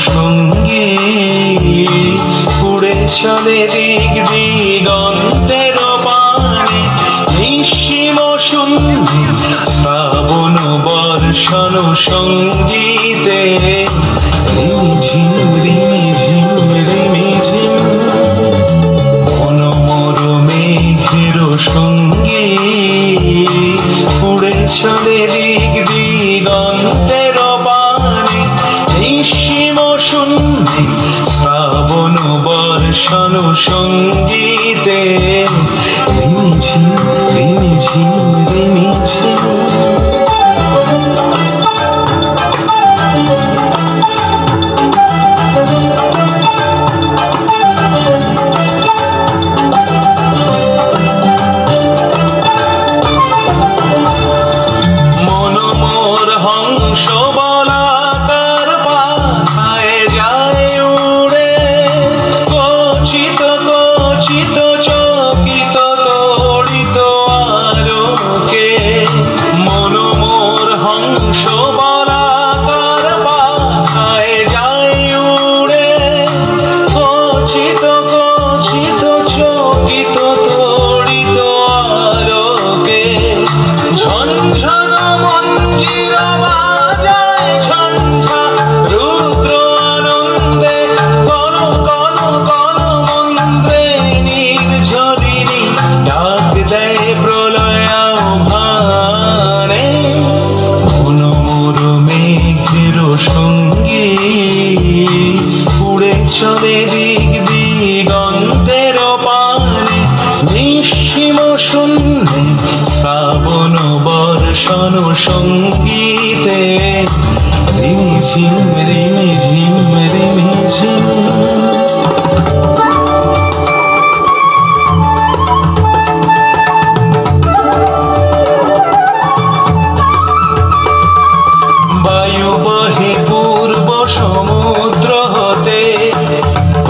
সঙ্গী উড়ে চলে দিক দিগন্তের পানে নিঃসীম শূন্যে শ্রাবণ বর্ষণ সঙ্গীতে রিমিঝিম রিমিঝিম রিমিঝিম মনোমর মেঘের সঙ্গী উড়ে চলে দিক দিগন্তের পানে নিঃসীম শূন্যে শ্রাবণ বর্ষণ সঙ্গীতে রিমিঝিম রিমিঝিম রিমিঝিম সঙ্গী উড়ে চলে দিক দিগন্তের পানে নিঃসীম শূন্যে শ্রাবণ বর্ষণ সঙ্গীতে রিমিঝিম রিমিঝিম রিমিঝিম সমুদ্র হতে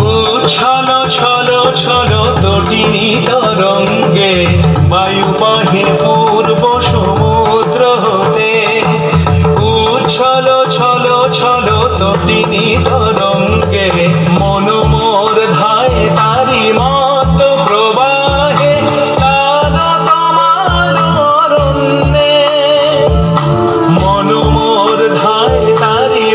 উচ্ছল ছল ছল তটিনী তরঙ্গে বায়ু বহে পূর্ব সমুদ্র হতে উচ্ছল ছল ছল তটিনী তরঙ্গে মনোমোর ধায় তারি মত প্রবাহে কাল তমাল অরণ্যে মনোমোর ধায় তারি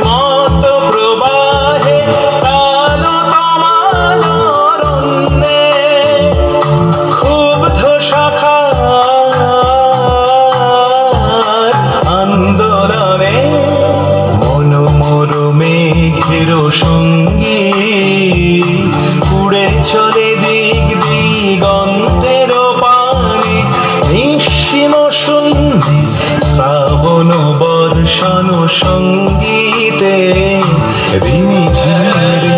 সঙ্গী উড়ে চলে দিক দিগন্তের পানে নিঃসীম শূন্যে শ্রাবণ বর্ষণ সঙ্গীতে রিমিঝিম